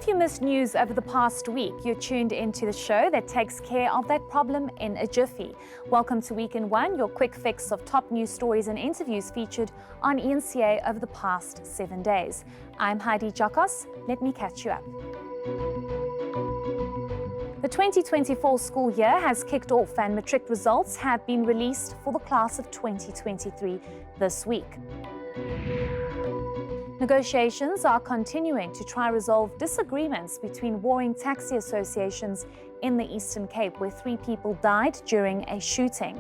If you missed news over the past week, you're tuned into the show that takes care of that problem in a jiffy. Welcome to Week in One, your quick fix of top news stories and interviews featured on eNCA over the past 7 days. I'm Heidi Jokos. Let me catch you up. The 2024 school year has kicked off and Matric results have been released for the class of 2023 this week. Negotiations are continuing to try resolve disagreements between warring taxi associations in the Eastern Cape, where 3 people died during a shooting.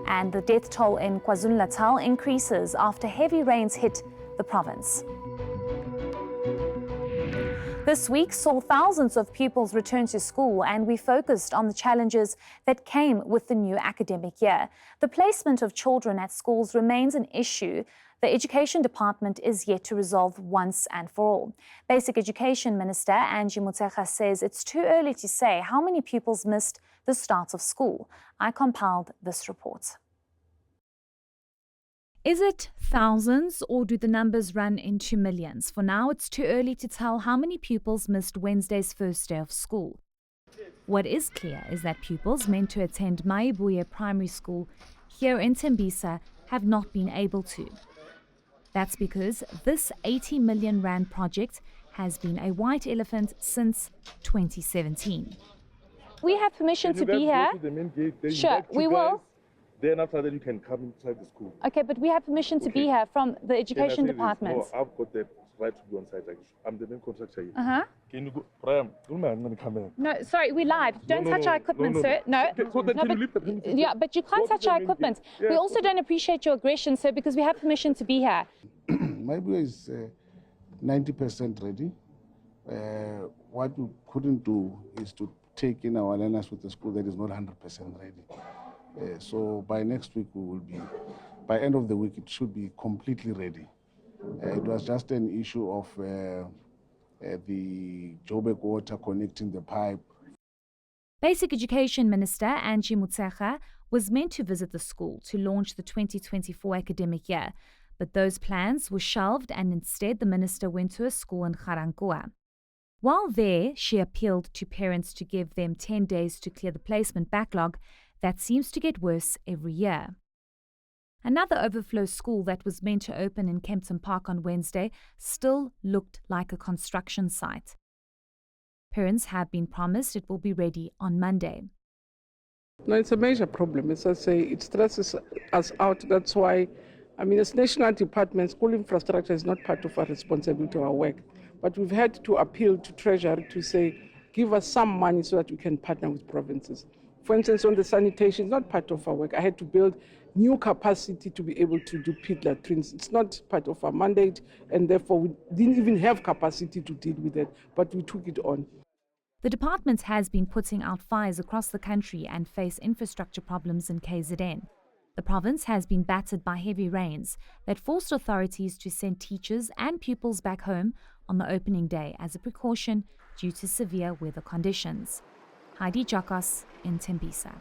And the death toll in KwaZulu-Natal increases after heavy rains hit the province. This week saw thousands of pupils return to school, and we focused on the challenges that came with the new academic year. The placement of children at schools remains an issue the Education Department is yet to resolve once and for all. Basic Education Minister Angie Motshekga says it's too early to say how many pupils missed the start of school. I compiled this report. Is it thousands or do the numbers run into millions? For now, it's too early to tell how many pupils missed Wednesday's first day of school. What is clear is that pupils meant to attend Mayibuye Primary School here in Tembisa have not been able to. That's because this 80 million rand project has been a white elephant since 2017. We have permission to be here. Go to the main gate, sure, we will. Then after that you can come inside the school. Okay, but we have permission to be here from the Education Department. No, I've got the right to be on site. I'm the main contractor here. Can you go? Brian, don't come in. No, sorry, we're live. Don't touch our equipment, sir. No. So then can you leave the premises? Yeah, but you can't touch our equipment. We also don't appreciate your aggression, sir, because we have permission to be here. Maybe is 90% ready. What we couldn't do is to take in our learners with the school that is not 100% ready. So by next week we will be, by end of the week it should be completely ready. It was just an issue of the Joburg water connecting the pipe. Basic Education Minister Angie Motshekga was meant to visit the school to launch the 2024 academic year, but those plans were shelved and instead the minister went to a school in Ga-Rankuwa. While there, she appealed to parents to give them 10 days to clear the placement backlog that seems to get worse every year. Another overflow school that was meant to open in Kempton Park on Wednesday still looked like a construction site. Parents have been promised it will be ready on Monday. No, it's a major problem. As I say, it stresses us out. That's why, as national department, school infrastructure is not part of our responsibility or our work. But we've had to appeal to Treasury to say, give us some money so that we can partner with provinces. For instance, on the sanitation, it's not part of our work. I had to build new capacity to be able to do pit latrines. It's not part of our mandate, and therefore we didn't even have capacity to deal with it, but we took it on. The department has been putting out fires across the country and face infrastructure problems in KZN. The province has been battered by heavy rains that forced authorities to send teachers and pupils back home on the opening day as a precaution due to severe weather conditions. Heidi Jokos in Tembisa.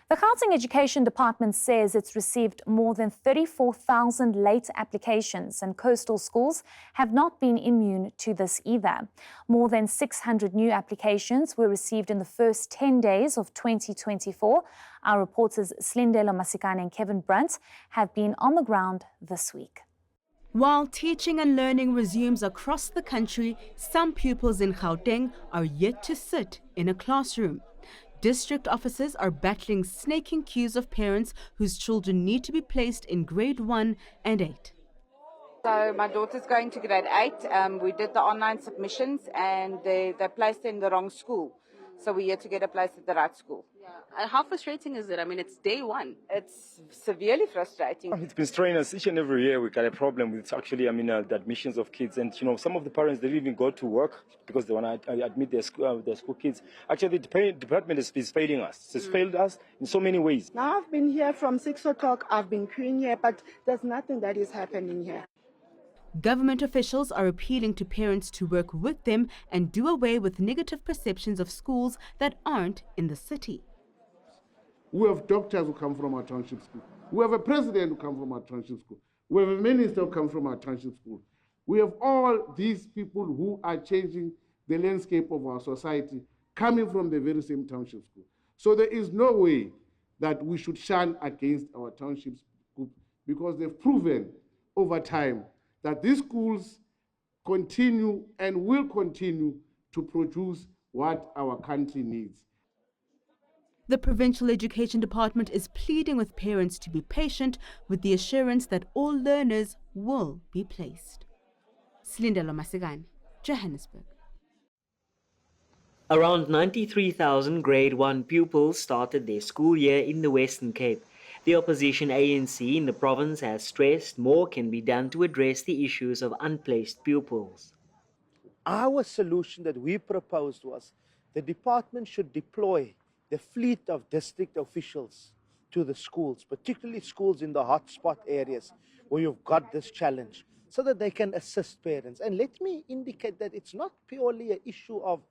The Gauteng Education Department says it's received more than 34,000 late applications, and coastal schools have not been immune to this either. More than 600 new applications were received in the first 10 days of 2024. Our reporters Slindelo Masikane and Kevin Brunt have been on the ground this week. While teaching and learning resumes across the country, some pupils in Gauteng are yet to sit in a classroom. District officers are battling snaking queues of parents whose children need to be placed in grade 1 and 8. So my daughter's going to grade 8. We did the online submissions and they placed her in the wrong school. So we're here to get a place at the right school. Yeah. How frustrating is it? It's day 1. It's severely frustrating. It's been strenuous. Each and every year we got a problem with actually, the admissions of kids. And, some of the parents, they didn't even go to work because they want to admit their school kids. Actually, the department is failing us. It's failed us in so many ways. Now I've been here from 6 o'clock. I've been queuing here, but there's nothing that is happening here. Government officials are appealing to parents to work with them and do away with negative perceptions of schools that aren't in the city. We have doctors who come from our township school. We have a president who comes from our township school. We have a minister who comes from our township school. We have all these people who are changing the landscape of our society coming from the very same township school. So there is no way that we should shun against our township school, because they've proven over time that these schools continue and will continue to produce what our country needs. The Provincial Education Department is pleading with parents to be patient with the assurance that all learners will be placed. Slindelo Masigan, Johannesburg. Around 93,000 Grade 1 pupils started their school year in the Western Cape. The opposition ANC in the province has stressed more can be done to address the issues of unplaced pupils. Our solution that we proposed was the department should deploy the fleet of district officials to the schools, particularly schools in the hotspot areas where you've got this challenge, so that they can assist parents. And let me indicate that it's not purely an issue of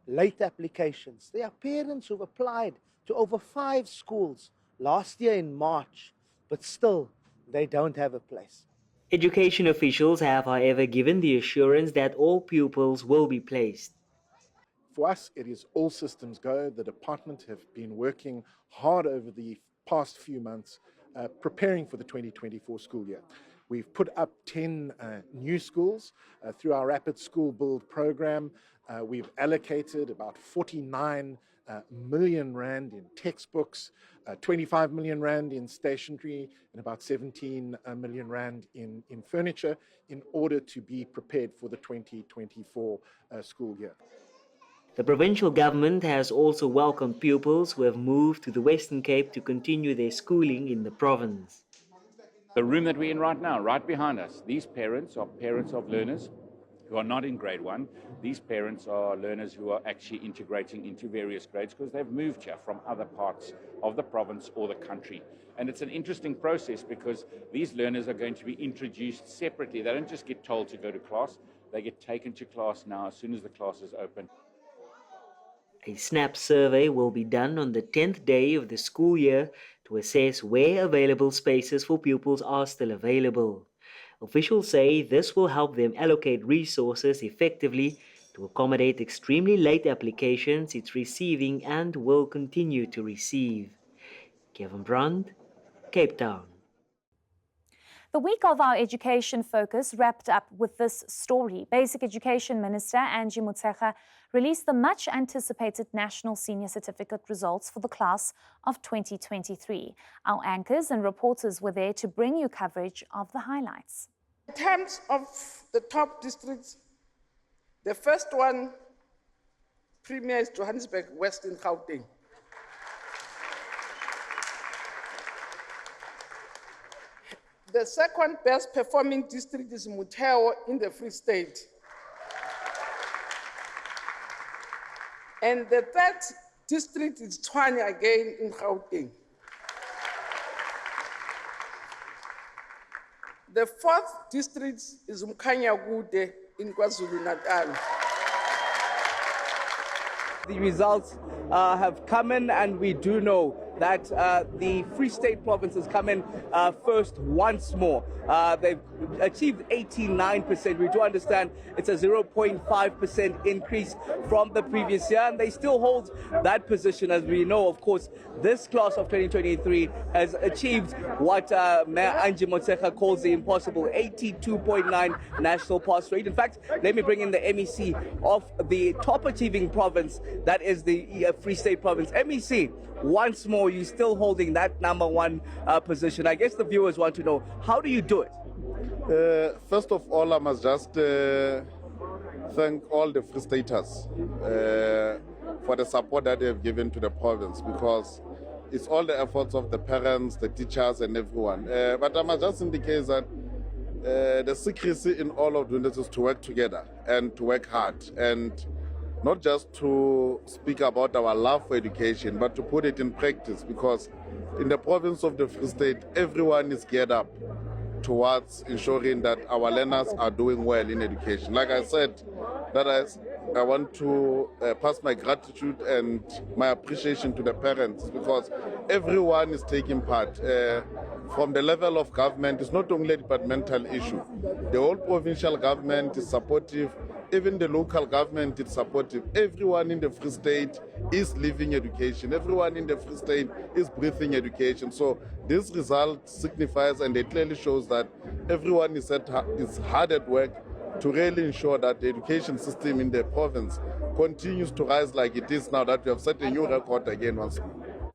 late applications. There are parents who've applied to over 5 schools last year in March, but still they don't have a place. Education officials have, however, given the assurance that all pupils will be placed. For us, it is all systems go. The department have been working hard over the past few months preparing for the 2024 school year. We've put up 10 new schools through our Rapid School Build program. We've allocated about 49 million rand in textbooks, 25 million rand in stationery, and about 17 million rand in furniture in order to be prepared for the 2024 school year. The provincial government has also welcomed pupils who have moved to the Western Cape to continue their schooling in the province. The room that we're in right now, right behind us, these parents are parents of learners who are not in grade 1. These parents are learners who are actually integrating into various grades because they've moved here from other parts of the province or the country. And it's an interesting process because these learners are going to be introduced separately. They don't just get told to go to class, they get taken to class now as soon as the class is open. A SNAP survey will be done on the 10th day of the school year to assess where available spaces for pupils are still available. Officials say this will help them allocate resources effectively to accommodate extremely late applications it's receiving and will continue to receive. Kevin Brand, Cape Town. The week of our education focus wrapped up with this story. Basic Education Minister Angie Motshekga released the much-anticipated National Senior Certificate results for the class of 2023. Our anchors and reporters were there to bring you coverage of the highlights. In terms of the top districts, the first one, Premier, is Johannesburg West in Gauteng. The second best performing district is Muteo in the Free State. And the third district is Tshwane again in Gauteng. The fourth district is Mkhanyakude in KwaZulu-Natal. The results have come in, and we do know that the Free State province has come in first once more. They've achieved 89%. We do understand it's a 0.5% increase from the previous year, and they still hold that position. As we know, of course, this class of 2023 has achieved what Mayor Angie Motshekga calls the impossible 82.9 national pass rate. In fact, let me bring in the MEC of the top achieving province, that is the Free State province. MEC, once more, you're still holding that number one position. I guess the viewers want to know, how do you do it? First of all, I must just thank all the Free Staters for the support that they have given to the province, because it's all the efforts of the parents, the teachers, and everyone. But I must just indicate that the secrecy in all of doing this is to work together and to work hard, and not just to speak about our love for education, but to put it in practice, because in the province of the Free State, everyone is geared up towards ensuring that our learners are doing well in education. Like I said, that is I want to pass my gratitude and my appreciation to the parents, because everyone is taking part. From the level of government, it's not only a departmental issue. The whole provincial government is supportive. Even the local government is supportive. Everyone in the Free State is living education. Everyone in the Free State is breathing education. So this result signifies, and it clearly shows that everyone is hard at work to really ensure that the education system in the province continues to rise like it is now that we have set a new record again once more.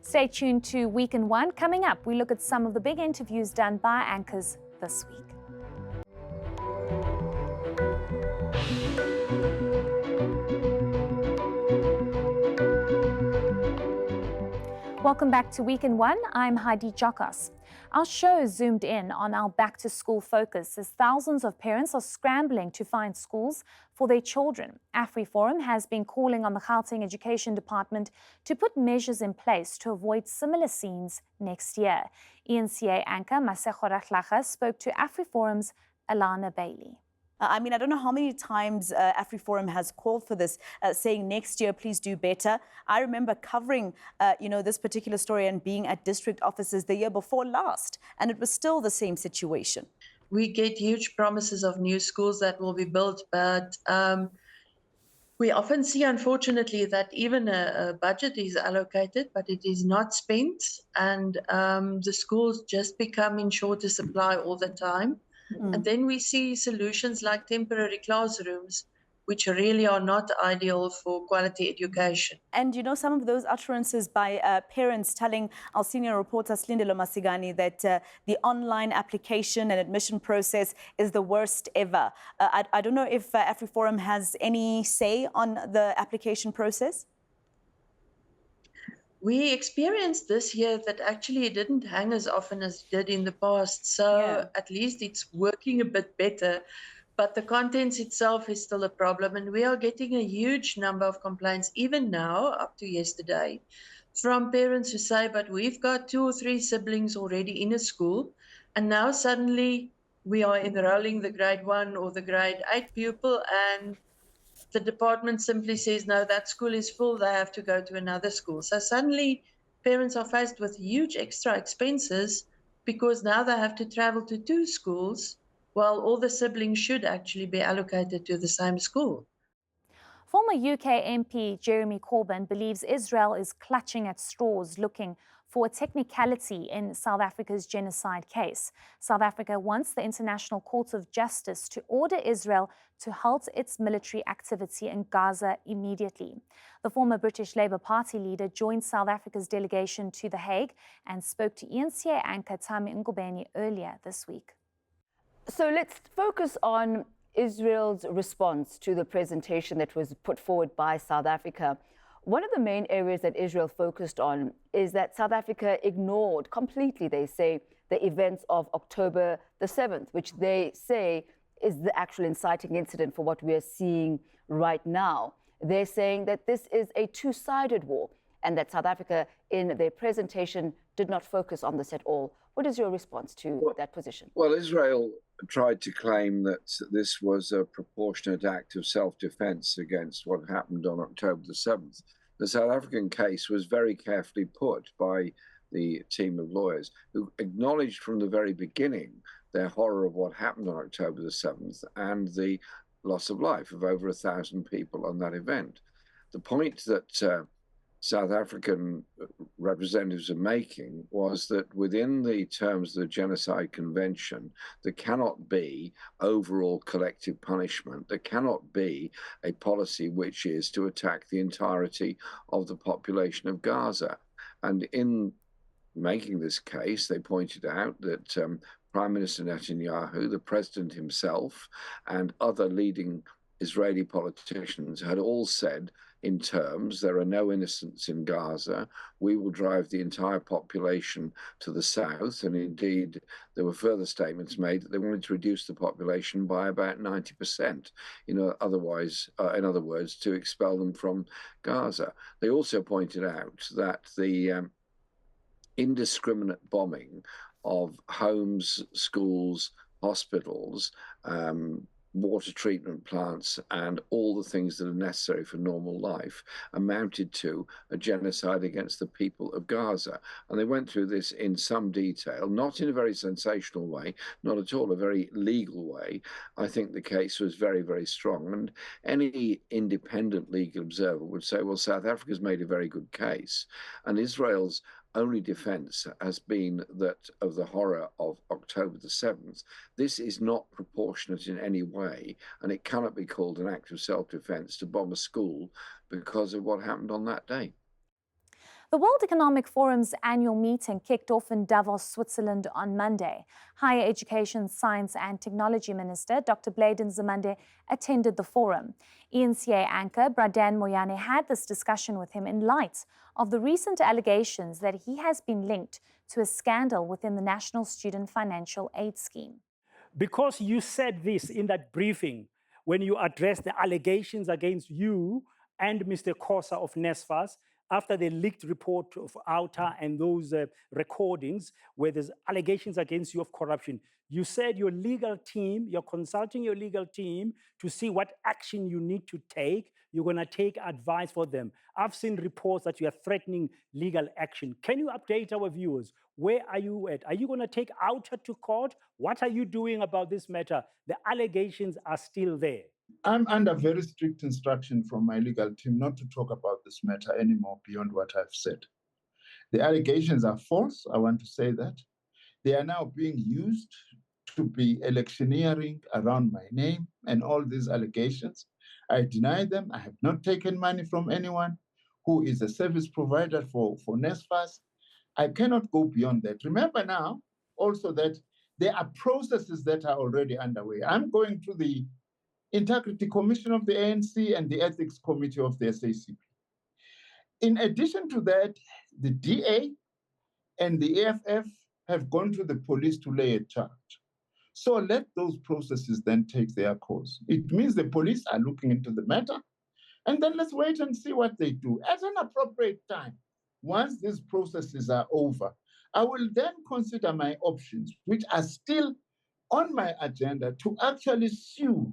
Stay tuned to Week in One. Coming up, we look at some of the big interviews done by anchors this week. Welcome back to Week in One. I'm Heidi Jokos. Our show zoomed in on our back-to-school focus as thousands of parents are scrambling to find schools for their children. AfriForum has been calling on the Gauteng Education Department to put measures in place to avoid similar scenes next year. eNCA anchor Masego Ratlaga spoke to AfriForum's Alana Bailey. I mean, I don't know how many times AfriForum has called for this, saying next year, please do better. I remember covering, this particular story and being at district offices the year before last, and it was still the same situation. We get huge promises of new schools that will be built, but we often see, unfortunately, that even a budget is allocated, but it is not spent, and the schools just become in shorter supply all the time. And then we see solutions like temporary classrooms, which really are not ideal for quality education. And some of those utterances by parents telling our senior reporter Slindelo Masigani that the online application and admission process is the worst ever. I don't know if AfriForum has any say on the application process. We experienced this year that actually it didn't hang as often as it did in the past. So at least it's working a bit better. But the contents itself is still a problem. And we are getting a huge number of complaints, even now, up to yesterday, from parents who say, but we've got 2 or 3 siblings already in a school. And now suddenly we are enrolling the grade 1 or the grade 8 pupil, and the department simply says, no, that school is full, they have to go to another school. So suddenly parents are faced with huge extra expenses because now they have to travel to 2 schools while all the siblings should actually be allocated to the same school. Former UK MP Jeremy Corbyn believes Israel is clutching at straws looking for a technicality in South Africa's genocide case. South Africa wants the International Court of Justice to order Israel to halt its military activity in Gaza immediately. The former British Labour Party leader joined South Africa's delegation to The Hague and spoke to eNCA anchor Tami Ngubeni earlier this week. So let's focus on Israel's response to the presentation that was put forward by South Africa. One of the main areas that Israel focused on is that South Africa ignored completely, they say, the events of October the 7th, which they say is the actual inciting incident for what we are seeing right now. They're saying that this is a two-sided war and that South Africa, in their presentation, did not focus on this at all. What is your response to that position? Well, Israel tried to claim that this was a proportionate act of self-defense against what happened on October the 7th. The South African case was very carefully put by the team of lawyers who acknowledged from the very beginning their horror of what happened on October the 7th and the loss of life of over 1,000 people on that event. The point that South African representatives are making was that within the terms of the Genocide Convention, there cannot be overall collective punishment. There cannot be a policy which is to attack the entirety of the population of Gaza. And in making this case, they pointed out that Prime Minister Netanyahu, the president himself, and other leading Israeli politicians had all said in terms, there are no innocents in Gaza, we will drive the entire population to the south, and indeed there were further statements made that they wanted to reduce the population by about 90%, in other words, to expel them from Gaza. They also pointed out that the indiscriminate bombing of homes, schools, hospitals, water treatment plants, and all the things that are necessary for normal life, amounted to a genocide against the people of Gaza. And they went through this in some detail, not in a very sensational way, not at all, a very legal way. I think the case was very, very strong. And any independent legal observer would say, well, South Africa's made a very good case. And Israel's only defense has been that of the horror of October the 7th. This is not proportionate in any way, and it cannot be called an act of self-defense to bomb a school because of what happened on that day. The World Economic Forum's annual meeting kicked off in Davos, Switzerland on Monday. Higher Education, Science and Technology Minister Dr. Bladen Nzimande attended the forum. eNCA anchor Bradan Moyane had this discussion with him in light of the recent allegations that he has been linked to a scandal within the National Student Financial Aid Scheme. Because you said this in that briefing when you addressed the allegations against you and Mr. Khosa of NSFAS, after the leaked report of OUTA and those recordings where there's allegations against you of corruption, you said your legal team, you're consulting your legal team to see what action you need to take. You're going to take advice for them. I've seen reports that you are threatening legal action. Can you update our viewers? Where are you at? Are you going to take OUTA to court? What are you doing about this matter? The allegations are still there. I'm under very strict instruction from my legal team not to talk about this matter anymore beyond what I've said. The allegations are false, I want to say that. They are now being used to be electioneering around my name and all these allegations. I deny them. I have not taken money from anyone who is a service provider for NSFAS. I cannot go beyond that. Remember now also that there are processes that are already underway. I'm going to the Integrity Commission of the ANC and the Ethics Committee of the SACP. In addition to that, the DA and the AFF have gone to the police to lay a charge. So let those processes then take their course. It means the police are looking into the matter, and then let's wait and see what they do. At an appropriate time, once these processes are over, I will then consider my options, which are still on my agenda, to actually sue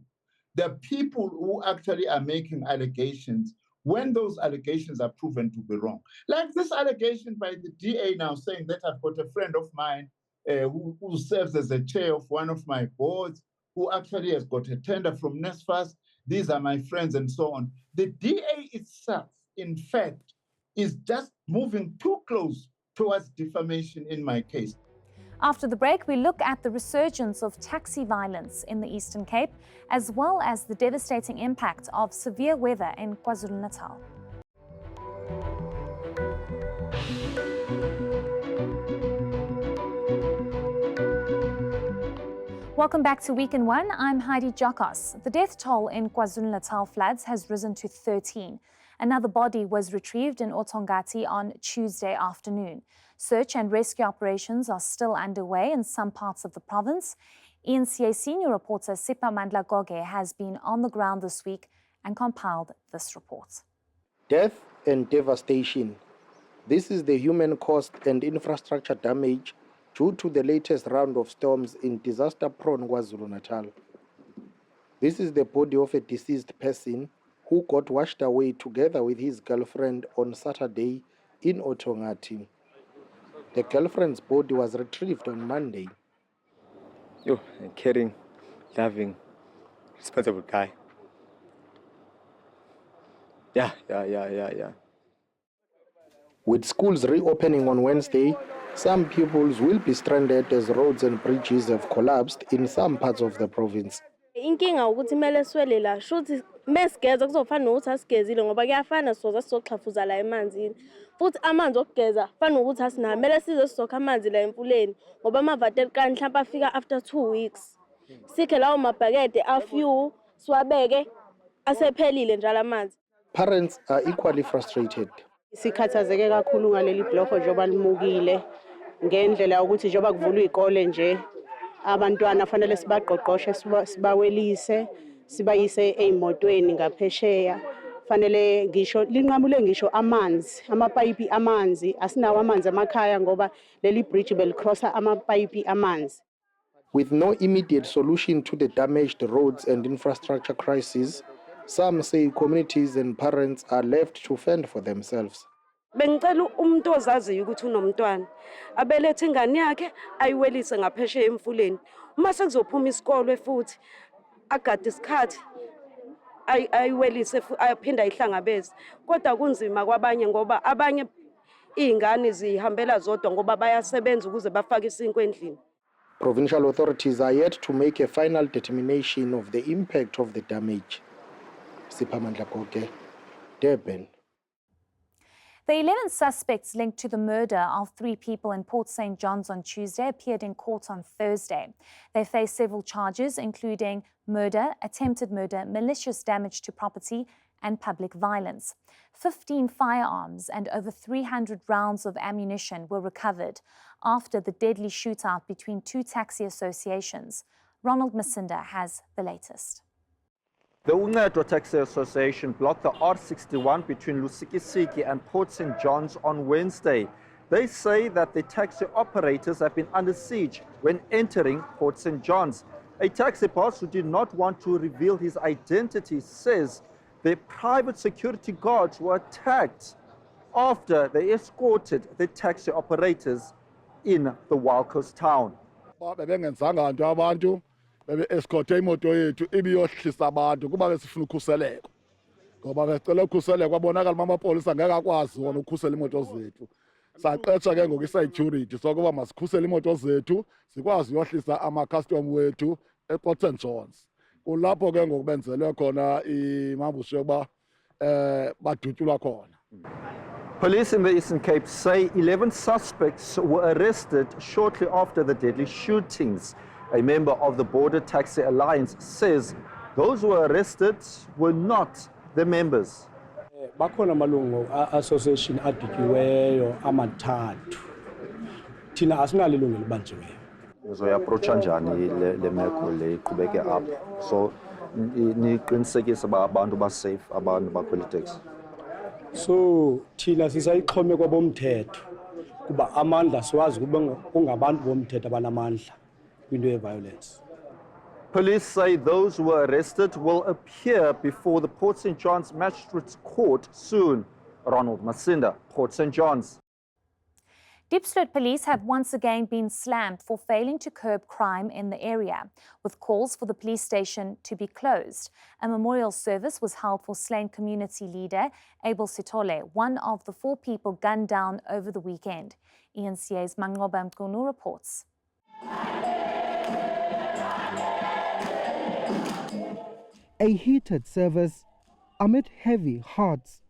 the people who actually are making allegations when those allegations are proven to be wrong. Like this allegation by the DA now saying that I've got a friend of mine who serves as a chair of one of my boards, who actually has got a tender from NSFAS. These are my friends and so on. The DA itself, in fact, is just moving too close towards defamation in my case. After the break, we look at the resurgence of taxi violence in the Eastern Cape, as well as the devastating impact of severe weather in KwaZulu-Natal. Welcome back to Week in One. I'm Heidi Jokos. The death toll in KwaZulu-Natal floods has risen to 13. Another body was retrieved in Otongati on Tuesday afternoon. Search and rescue operations are still underway in some parts of the province. eNCA senior reporter Sipa Mandla Goge has been on the ground this week and compiled this report. Death and devastation. This is the human cost and infrastructure damage due to the latest round of storms in disaster-prone KwaZulu-Natal. This is the body of a deceased person who got washed away together with his girlfriend on Saturday in Otongati. The girlfriend's body was retrieved on Monday. A caring, loving, responsible guy. Yeah. With schools reopening on Wednesday, some pupils will be stranded as roads and bridges have collapsed in some parts of the province. Inkinga ukuthi mele swele la shuthi mesigeza kuzofana nokuthi asigezile ngoba kuyafana soza sizoxhafuza la emanzini futhi amanzi okugeza fana ukuthi asinayo mele size sizokha amanzi la emfuleni ngoba amavateli kan mhlawumbe afika after 2 weeks sikhe lawo mabhakede afew siwabeke asephelile njalo amanzi. Parents are equally frustrated. Sikhathazeke kakhulu ngaleli bloko njoba limukile ngendlela ukuthi njoba kuvulwa izikole nje abantwana fanele sibaqoqoshe sibawelise sibayise ezimotweni ngaphesheya fanele ngisho linqamule ngisho amanzi amapayipi amanzi asinawo amanzi emakhaya ngoba leli bridge belicrossa amapayipi amanzi. With no immediate solution to the damaged roads and infrastructure crisis, some say communities and parents are left to fend for themselves. Bengicela umuntu ozaziyo ukuthi unomntwana abelethe ingane yakhe ayiwelise ngaphesheya emfuleni. Uma sekuzophuma isikole futhi agade isikhathi ayiwelise aphinde ayihlangabeze. Kodwa kunzima kwabanye ngoba abanye izingane zihambela zodwa ngoba bayasebenza ukuze bafake isinkwa endlini. Provincial authorities are yet to make a final determination of the impact of the damage. Siphamandla Goge, Durban. The 11 suspects linked to the murder of 3 people in Port St. John's on Tuesday appeared in court on Thursday. They face several charges, including murder, attempted murder, malicious damage to property, and public violence. 15 firearms and over 300 rounds of ammunition were recovered after the deadly shootout between 2 taxi associations. Ronald Masinda has the latest. The Unedwa Taxi Association blocked the R61 between Lusikisiki and Port St. John's on Wednesday. They say that the taxi operators have been under siege when entering Port St. John's. A taxi boss who did not want to reveal his identity says the private security guards were attacked after they escorted the taxi operators in the Wild Coast town. Escorte imoto yethu ibiyohlisa abantu kuba besifuna ukhuseleko ngoba becela ukhuseleko kwabonakala amapolisa ngeke akwazi wona ukukhusela imoto zethu saqetsha ke ngoku-security sokuba masikhusele imoto zethu sikwazi uyohlisa ama-custom wethu ePort St. John's kulapho ke ngokubenzelwe khona imambuso yokuba badutyulwa khona. Police in the Eastern Cape say 11 suspects were arrested shortly after the deadly shootings. A member of the Border Taxi Alliance says those who were arrested were not the members. Bakhona amalungu association adityiweyo amathathu. Thina asinalo ilungu elibanjiweyo. Uzoyapproacha njani le meko le iqhubeke apha? So niqinisekise uba abantu basafe abantu bakhwela itaxi. So thina sisayixhome kwabomthetho kuba amandla siwazi kube kungabantu bomthetho abanamandla. Violence. Police say those who were arrested will appear before the Port St. John's Magistrates Court soon. Ronald Masinda, Port St. John's. Diepsloot police have once again been slammed for failing to curb crime in the area, with calls for the police station to be closed. A memorial service was held for slain community leader Abel Sitole, one of the 4 people gunned down over the weekend. eNCA's Mangoba Mkunu reports. A heated service amid heavy hearts.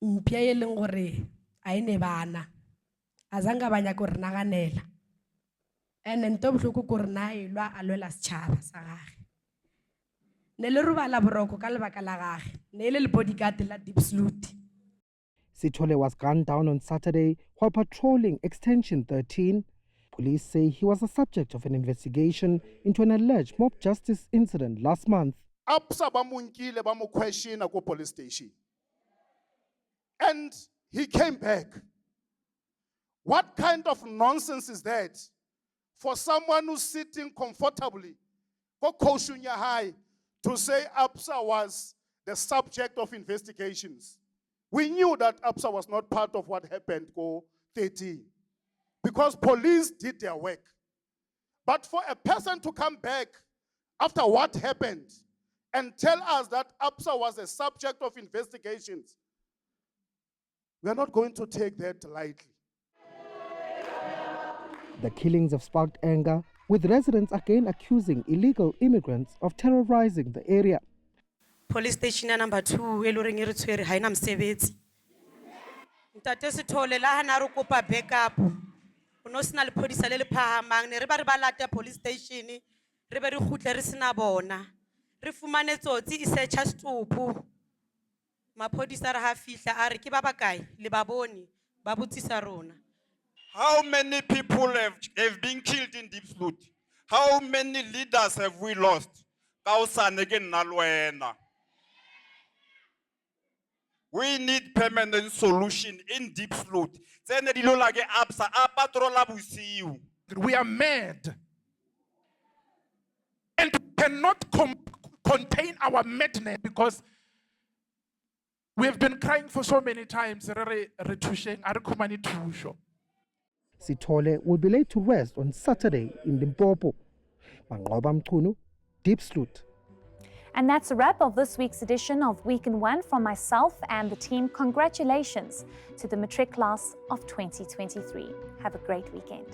Mpia e leng gore a ene bana a zanga banya go re naganela ene nto bohloko go re na elwa a lwela setšhaba sa gage ne le robala boroko ka lebaka la gage ne le bodyguard la Diepsloot. Sitole was gunned down on Saturday while patrolling Extension 13. Police say he was the subject of an investigation into an alleged mob justice incident last month. Absa bamunkile bamuquestiona ko police station. And he came back. What kind of nonsense is that for someone who's sitting comfortably ko Koshunya High to say Absa was the subject of investigations? We knew that Absa was not part of what happened Go 13 because police did their work. But for a person to come back after what happened and tell us that Absa was a subject of investigations, we are not going to take that lightly. The killings have sparked anger, with residents again accusing illegal immigrants of terrorizing the area. Police station number 2 eloreng e re tshwere ha ina msebetsi. Ntate Sithole la hana re kopa backup. Ono sina le phodisa le le phahamang ne re ba re ba lata police station re be re khutle re sina bona. Re fumane tsotsi e searcha stopo. Maphodisa re ha fihla a re ke ba bakae le ba bone ba botsisa rona. How many people have been killed in Diepsloot? How many leaders have we lost? Kausane ke nna lwena. We need permanent solution in Diepsloot. Tsene dilo la ke absa a patrola bosiu. We are mad. And we cannot contain our madness because we have been crying for so many times. Sithole will be laid to rest on Saturday in Limpopo. Manqoba Mchunu, Diepsloot. And that's a wrap of this week's edition of Week in One from myself and the team. Congratulations to the Matric class of 2023. Have a great weekend.